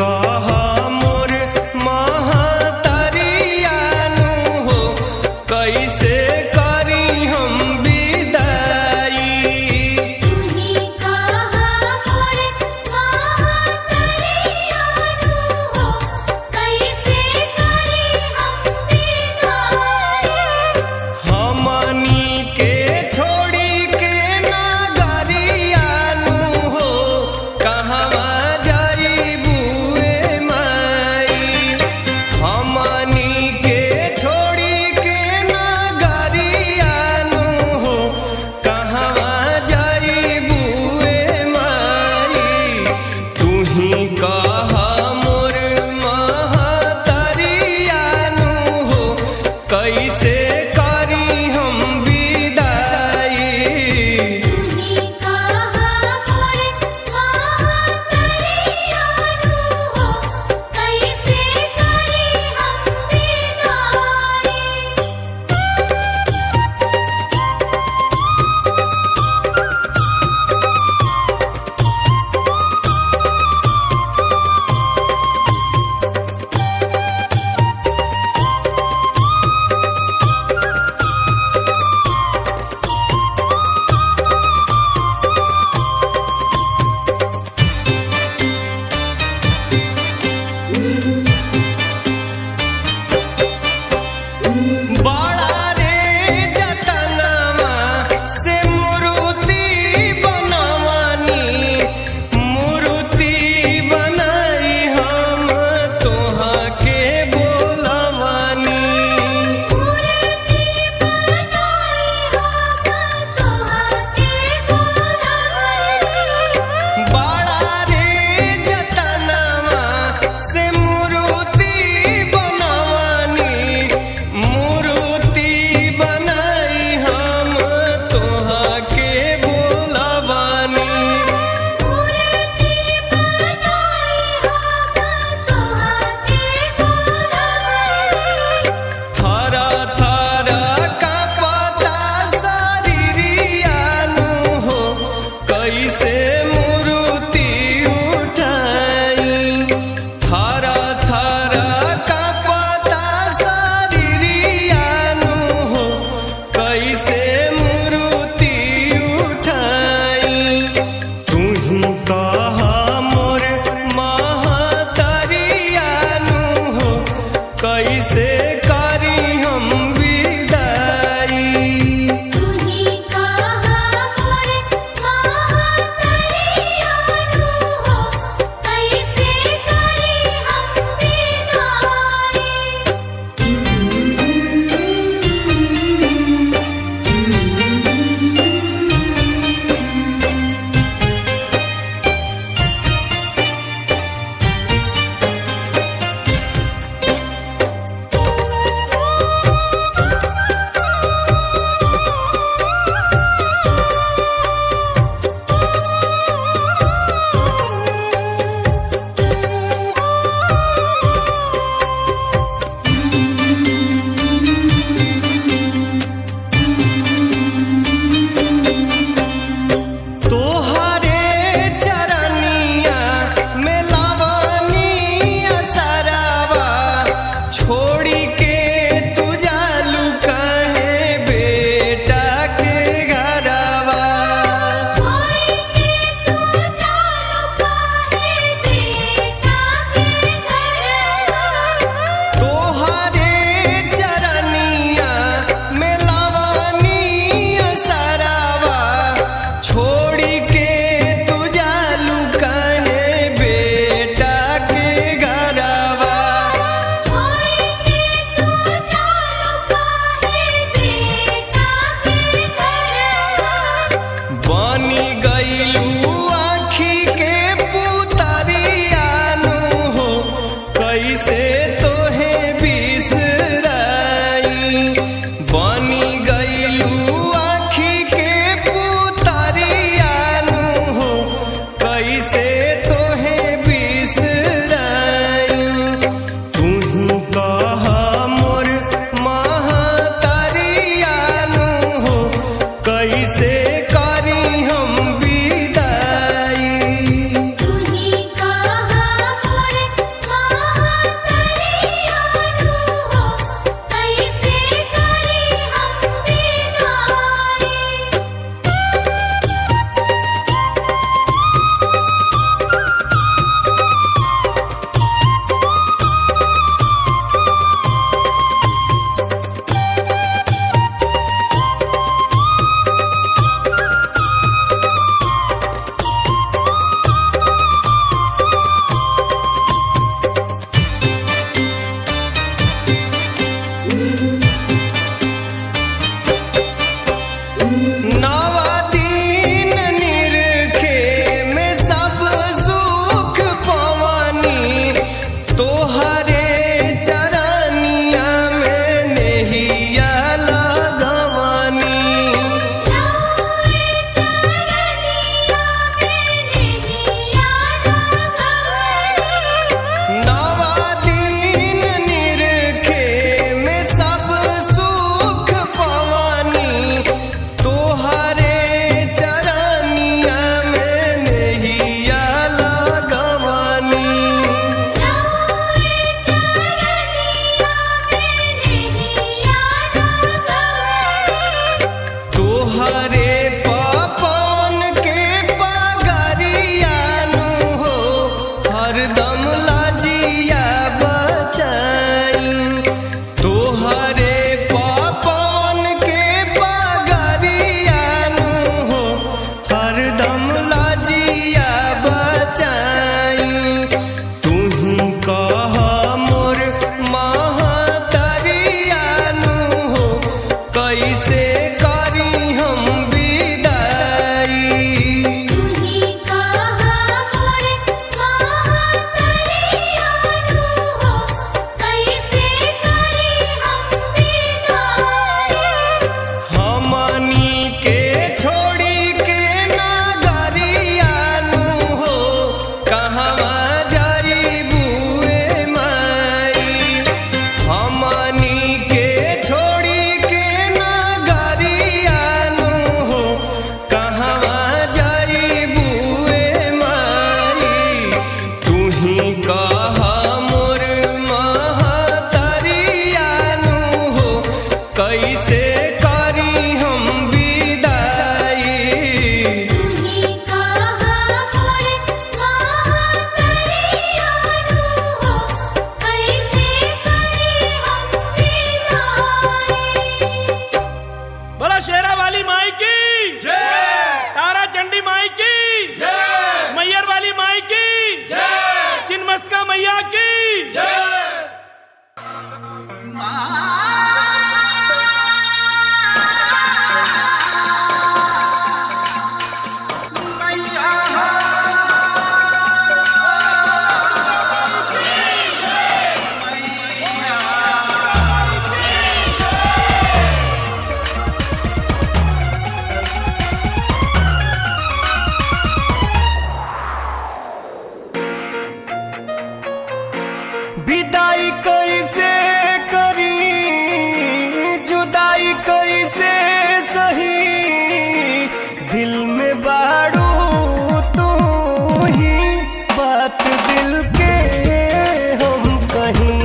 कह मोर महतरियानु हो कैसे करी हम विदाई। तुही कहा मोर महतरियानु हो कैसे करी हम विदाई। हमनी के छोड़ी के नागरियानु हो कहवा जाइबू ए मैया की विदाई कैसे करी जुदाई कैसे सही दिल में बारू तू ही बात दिल के हम कहीं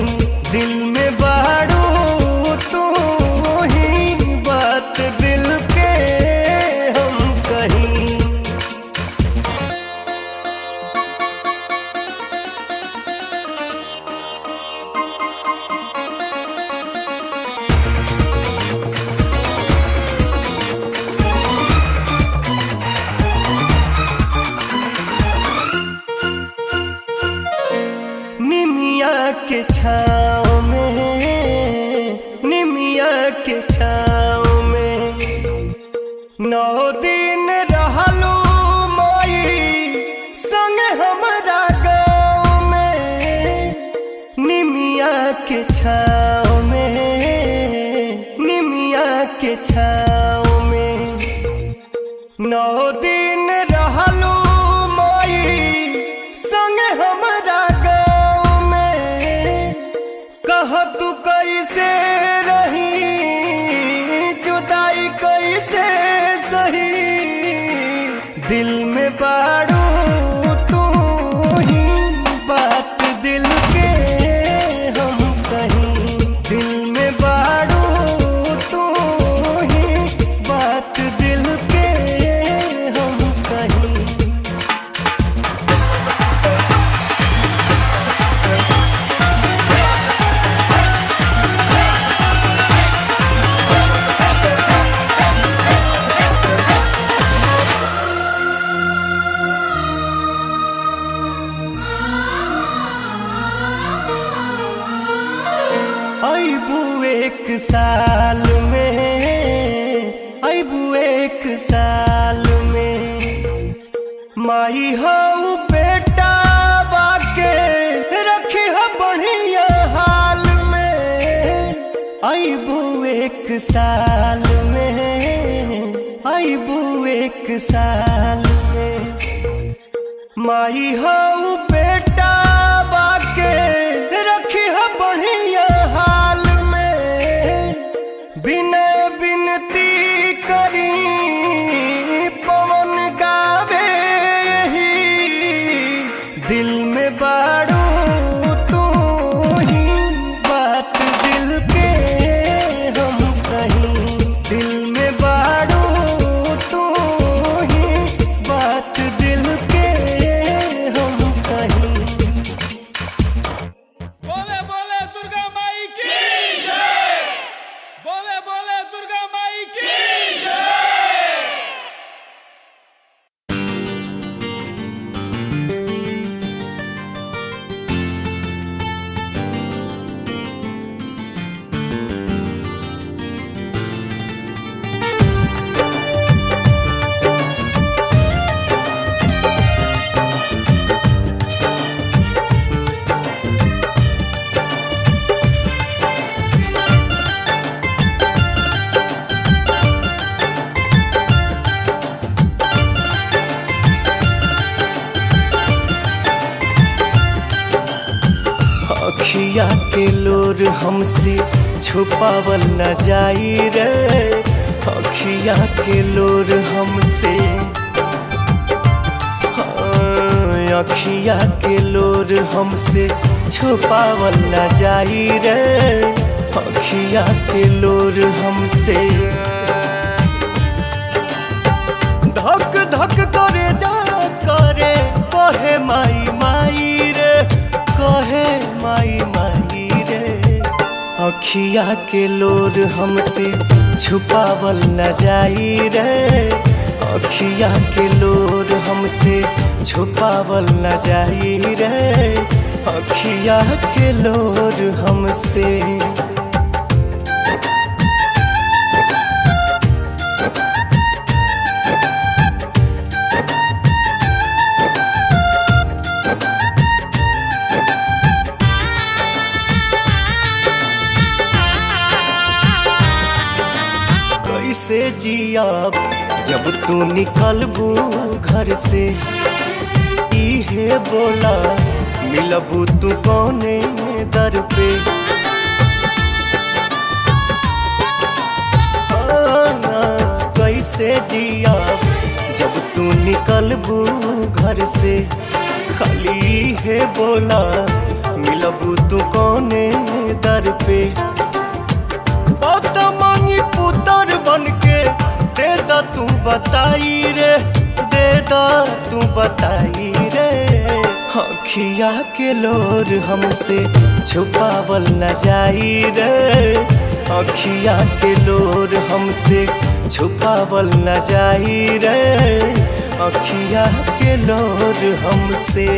दिल में बारू तू ही बात दिल के हम कहीं निमिया के छाँव में निमिया के छाँव में 9 दिन रहलू माई संग हमरा गाँव में निमिया के छाँव में निमिया के छाँव में 9 दिन रहलू माई संग हमरा गाँव में कह तू कैसे रही जुदाई कैसे सही दिल में बारू तू ही बात दिल के हम कहीं दिल में बारू तू ही बात दिल के हम कहीं अबू एक साल में अबू एक साल में माई हो बेटा बाके रखी हो बढ़िया हाल में अबू एक साल में अबू एक साल में माई हो बेटा बाके रखी हो बढ़िया हाल में बिना बिनती करी पवन गावे यही दिल में बारू तू ही बात दिल के हम कहीं दिल में बारू तू ही बात दिल के हम कहीं बोले बोले दुर्गा माई की जय बोले बोले दुर्गा माई की जय अखिया के लोर हमसे छुपावल न जाई रे अखिया के लोर हमसे अखिया के लोर हमसे छुपावल न जाई रे अखिया के लोर हमसे धक धक करे जा करे कहे माई माई रे कहे माई माई रे अखिया के लोर हमसे छुपावल न जाई रे अखिया के लोर हमसे छुपावल न जाई रे अखिया के लोर हमसे। कैसे जियाब जब तू निकलबू घर से, इहे बोला मिलबू तू कौने दर पे। कैसे जियाब जब तू निकलबू घर से, खाली इहे बोला मिलबू तू कौने दर पे। मांगी पुतर बन के दे दा तू बताई रे, दे दा तू बताई रे। अखिया के लोर हमसे छुपावल न जाई रे, अखिया के लोर हमसे छुपावल न जाई रे, अखिया के लोर हमसे।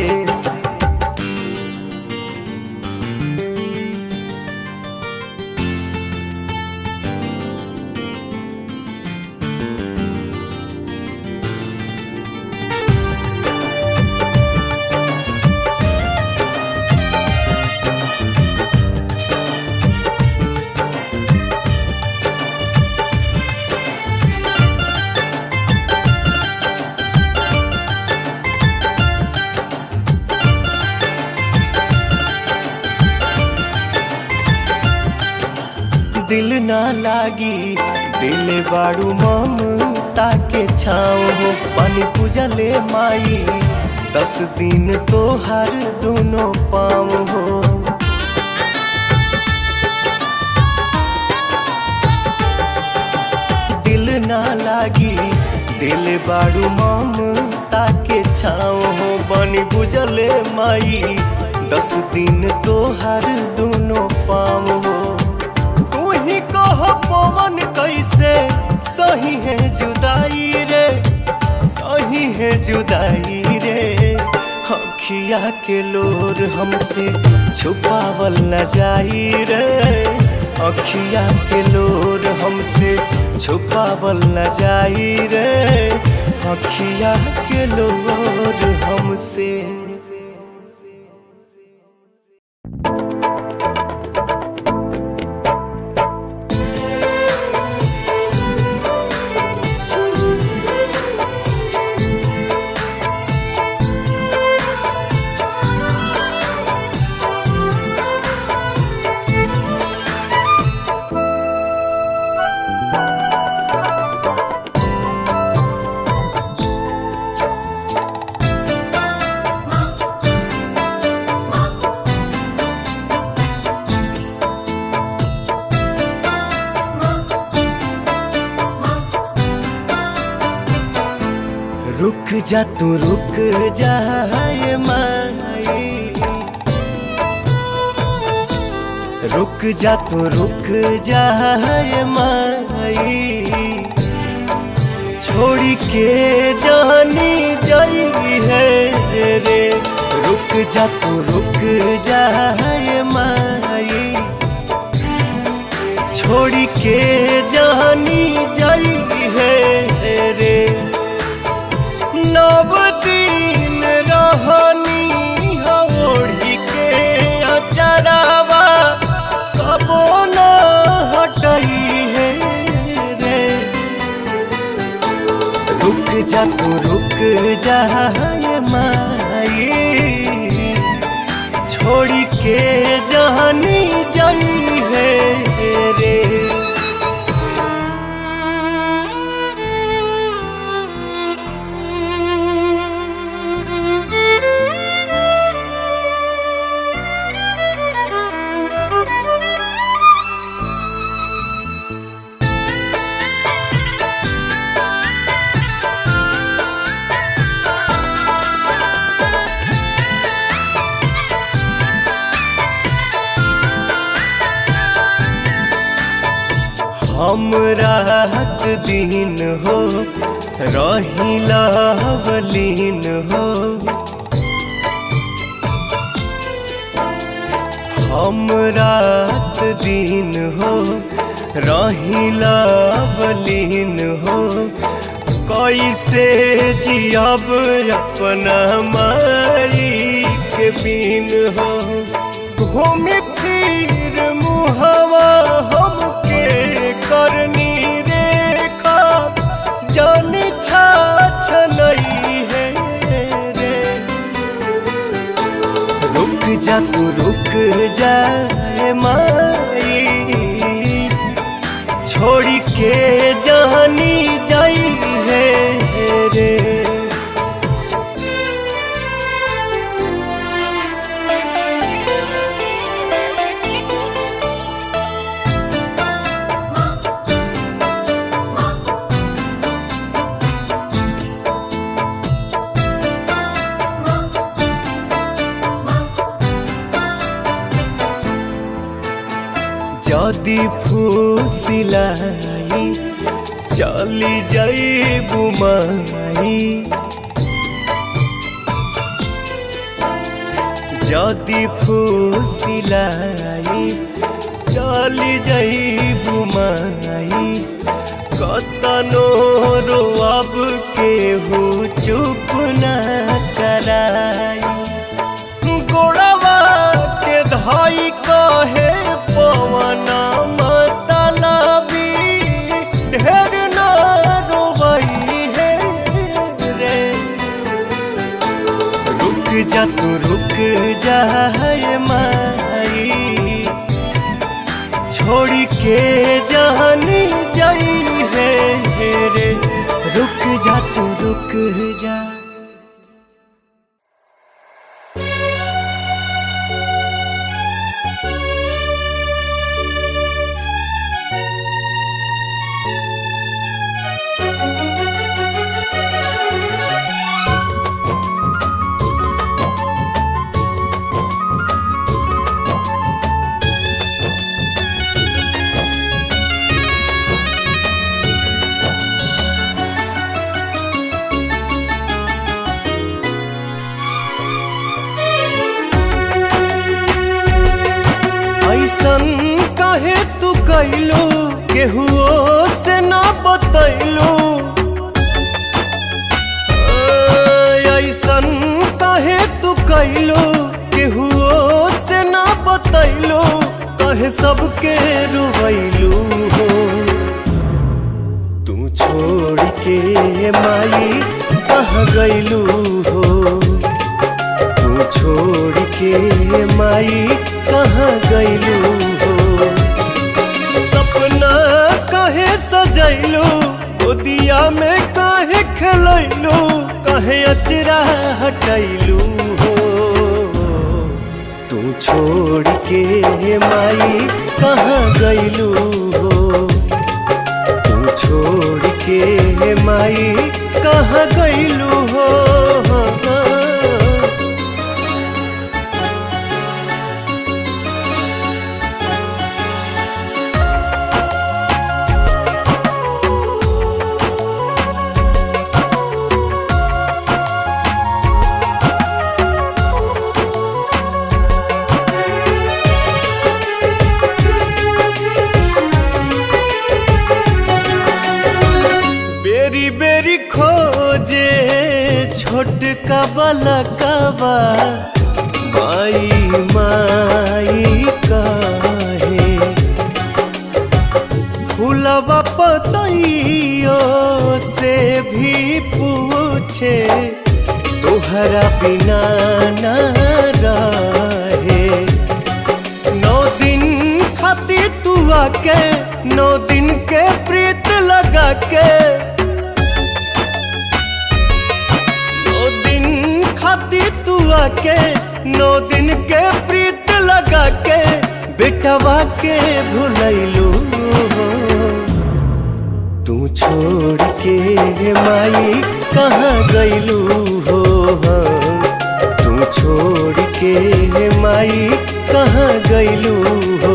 दिल ना लागी दिल बाड़ू ममता के छाँव हो, पानी पूजा ले माई 10 दिन तो हर दोनों पाँव हो। दिल ना लागी दिल बाड़ू ममता के छाँव हो, पानी पूजा ले माई 10 दिन तो हर दोनों पाँव हो। पवन कैसे सही है जुदाई रे, सही है जुदाई रे। अखिया के लोर हमसे छुपावल न जाई रे, अखिया के लोर हमसे छुपावल न जाई रे, अखिया के लोर हमसे। रुक जा तू रुक जा माई, रुक जा तू रुक जा माई। छोड़ी के जानी जाई है रे, रुक जा तू रुक जा माई। छोड़ी के जानी जाई है रे, 9 दिन रहनी ओढ़ी के अचरावा, कबो न हटई है रे। रुक जा तू रुक जा माई, छोड़ी के जानी जाई है रे। हम रात दिन हो रहिला वलीन हो, हम रात दिन हो रहिला बलीन हो, कैसे जियब अपना माई के बिन हो। घूमी फिर मुहवा हमके करनी रेखा, जानी छाछनई है रे। रुक जा तू रुक जाए माई, छोड़ी के जानी जाई है रे। जदि फूसिलाई चली जाइबू माई, जदि फूसिलाई चली जाइबू माई, कतनो रोअब केहू चुप ना कराई। गोड़वा के धाई कहे पवन मतलबी, ढेर ना रोवई है रे। रुक जा तू रुक जाए माई, छोड़ी के जानी जाई है रे। रुक जा तू रुक जा। ऐसन काहे तू कैलू, केहुओ से ना बतैलू। ऐसन काहे तू कैलू, केहुओ से ना बतैलू। काहे सबके रुवैलू हो, तू छोड़ के माई कहाँ गैलू हो। तू छोड़ के माई कहाँ गैलू हो। सपना काहे सजैलू, गोदिया में काहे खेलैलू। काहे अचरा हटैलू हो, तू छोड़ के माई कहाँ गैलू हो। तू छोड़ के माई कहाँ गैलू हो। बेरी बेरी खोजे छोटका बलकवा, माई माई काहे। फूलवा पतइयो से भी पूछे, तोहरा बिना ना रहे। 9 दिन खातिर तू आके, 9 दिन के प्रीत लगा के। 9 दिन खातिर तू आके, 9 दिन के प्रीत लगा के। बेटवा के भुलैलू हो, तू छोड़ के माई कहाँ गैलू हो। तू छोड़ के माई कहाँ गैलू हो।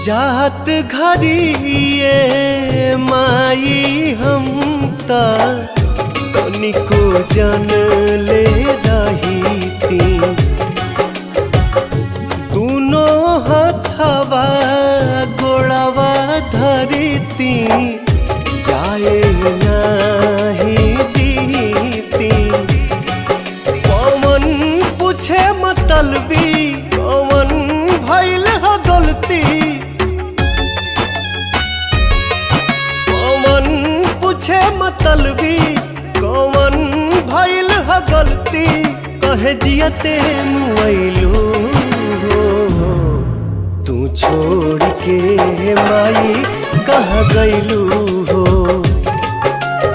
जात घरिए माई हम तनिको जन ले रही ती दोनों हथवा गोड़वा धरती जाए नहीं दीती कौन पूछे मतलबी कौन भइल ह गलती कौन पूछे मतलबी कौन भइल ह गलती कहे जियते मुआइलू तू छोड़ के माई कहाँ गइलू हो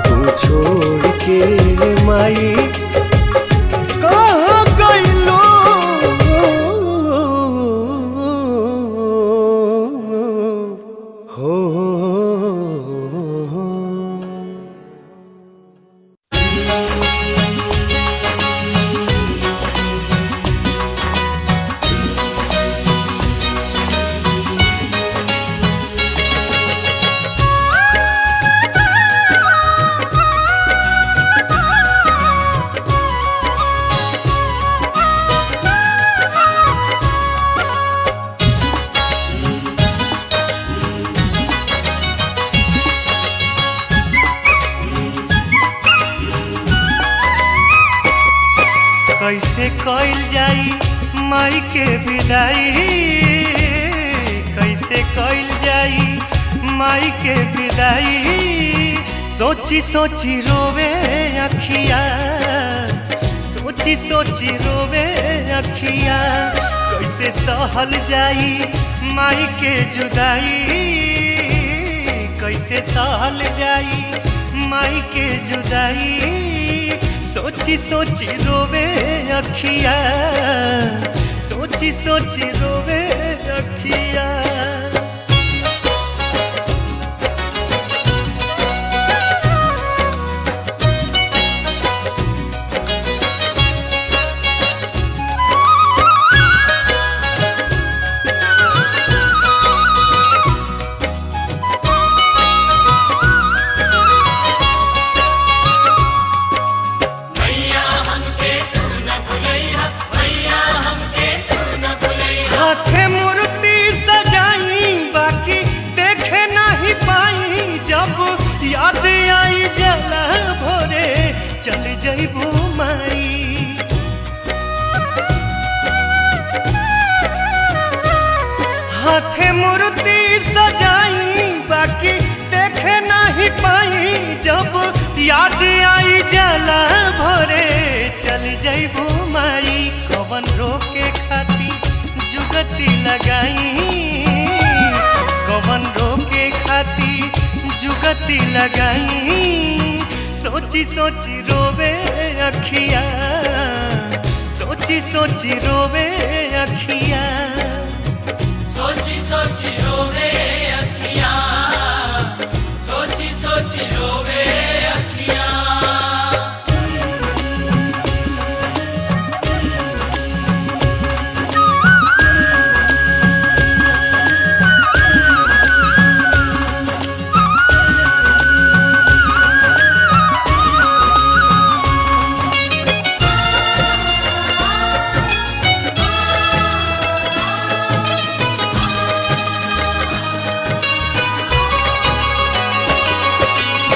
तू छोड़ के माई कहाँ गइलू हो। कैसे कइल जाई माई के विदाई कैसे कइल जाई माई के विदाई सोची सोची रोवे अखिया सोची सोची रोवे अखिया कैसे सहल जाई माई के जुदाई कैसे सहल जाई माई के जुदाई सोची सोची रोवे अखिया सोची सोची रोवे अखिया। हाथे मूर्ति सजाई बाकी देखे नहीं पाई जब याद आई जला भोरे चल जइबू माई। हाथे मूर्ति सजाई बाकी देखे नहीं पाई जब याद आई जला भोरे चल जइबू माई। कवन रोके खाती जुगती लगाई कवन रोके खाती जुगती लगाई सोची सोची रोवे अखिया सोची सोची रोवे अखिया सोची सोची रोवे अखियां सोची सोची रोवे अखियां।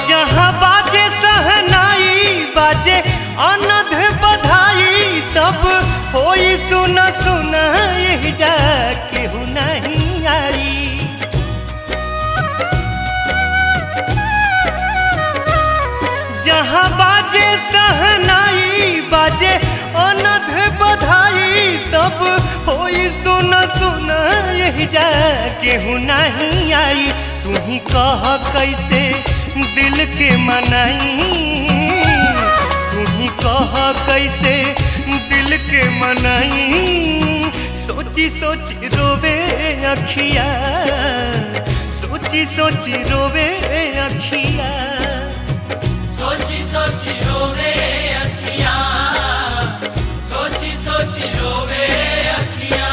जहाँ बाजे सहनाई बाजे अनध बधाई सब होई सुन सुन यही जा केहू नहीं आई। जहाँ बाजे सहनाई बाजे अनध बधाई सब होई सुन सुन यही जा केहू नहीं आई। तू ही कह कैसे दिल के मनाई तू ही कह कैसे दिल के मनाई सोची सोची रोवे अखिया सोची सोची रोवे अखिया सोची सोची रोवे अखियां सोची सोची रोवे अखियां।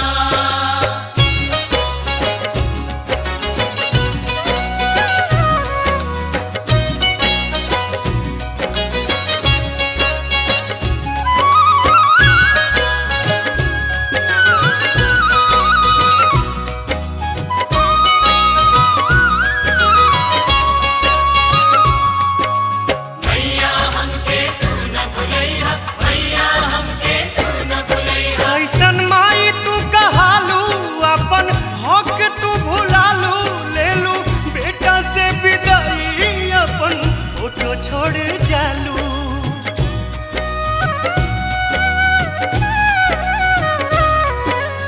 फोटो छोड़ जालू।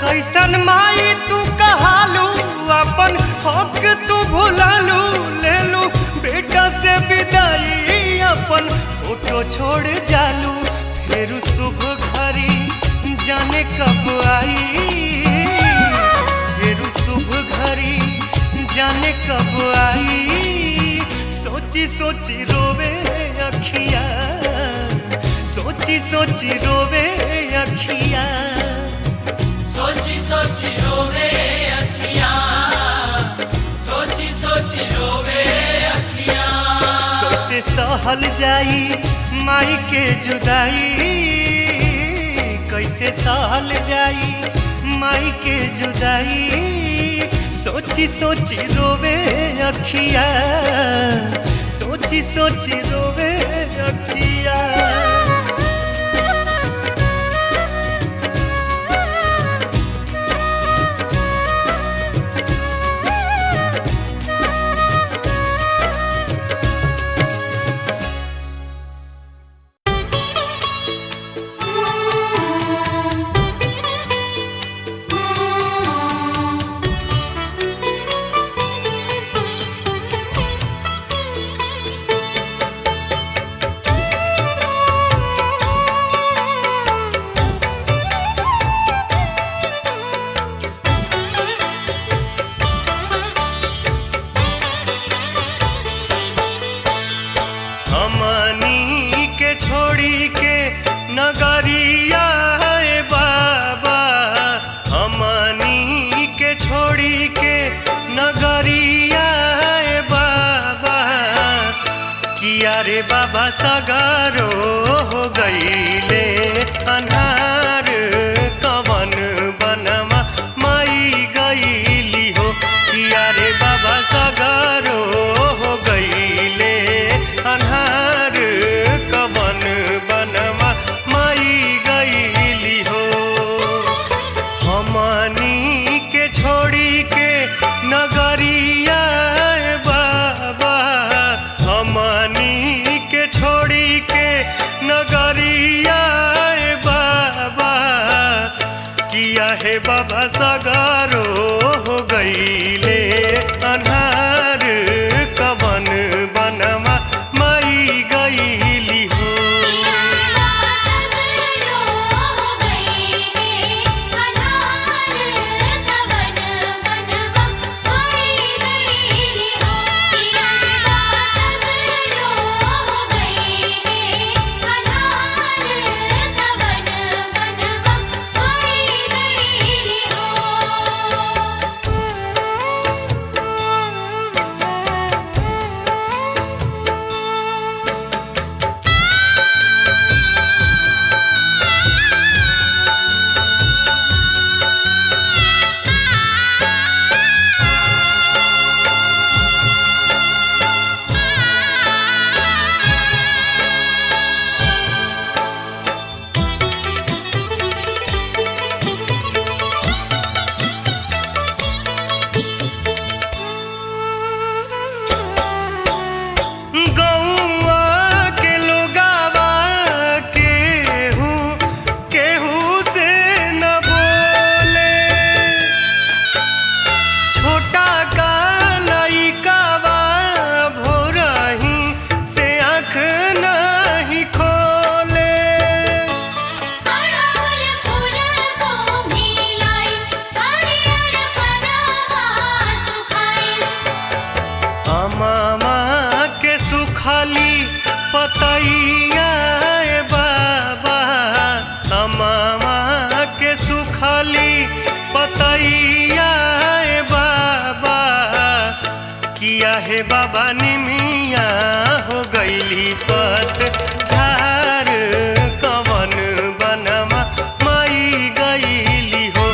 कैसन माई तू कहालू, अपन हक तू भुलालू। ले लू बेटा से विदाई, अपन फोटो छोड़ जालू। फिर शुभ घड़ी जाने कब आई, फिर शुभ घड़ी जाने कब आई। सोची सोची रोवे अखिया, सोची सोची रोवे अखिया। सोची सोची रोवे अखियाँ, सोची सोची रोवे अखियाँ। कैसे सहल जाई माई के जुदाई, कैसे सहल जाई माई के जुदाई। सोची सोची रोवे अखिया, सोची सोची रोवे अखिया। हमनी के छोड़ी के नगरिया है बाबा, हमनी के छोड़ी के नगरिया है बाबा। किया रे बाबा सगारो हो गईले अन्हार, कवन बनवा माई गईली हो। किया रे बाबा सगारो हो गईले अन्हार, कवन बनवा माई गईली हो। हमनी के छोड़ी के नगरिया बाबा, हमनी के छोड़ी के नगरिया बाबा। किया है बाबा सगारो हो गईले अन्हार, कवन बनवा माई गईली हो। हे बाबा निमिया हो गईली पत झार कवन बनवा माई गईली हो।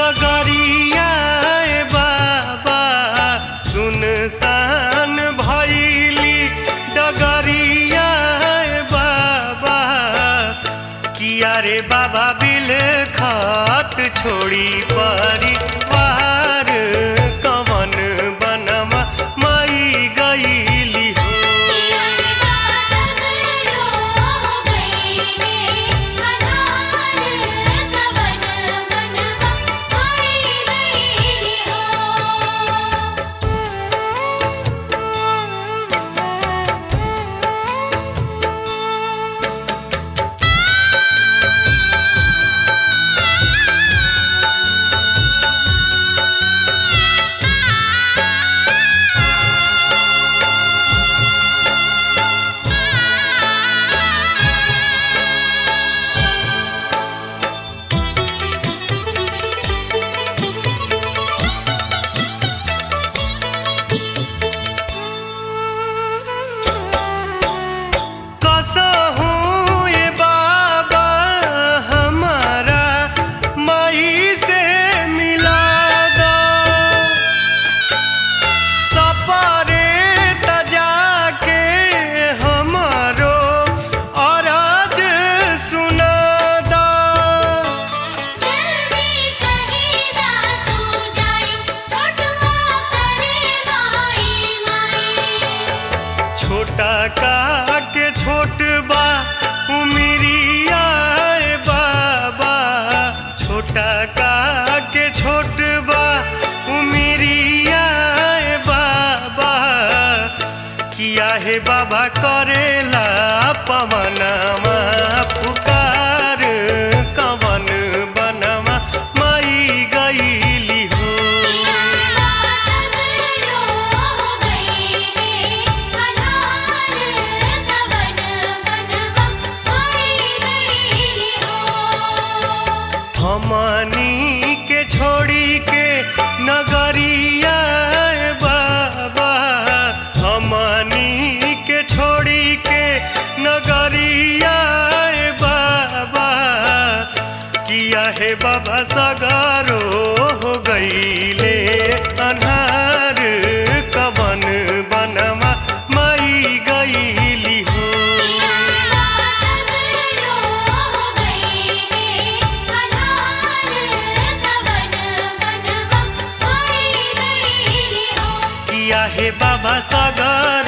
डगरिया ए बाबा सुनसान भैली डगरिया ए बाबा किया रे बाबा बिल खात छोड़ी परिवार कवन बनवा माई गईली हो छोटा के छोट बा उमिरिया ए बाबा छोटा के छोट बा उमिरिया ए बाबा किया हे बाबा करेला पवनमा पुकार कवन बनवा माई गईली हो हमनी के छोड़ी के नगरिया ए बाबा हमनी के छोड़ी के नगरिया ए बाबा किया हे बाबा सगारो हो गईले अन्हार कवन बनवा माई गईली हो किया हे बाबा सागर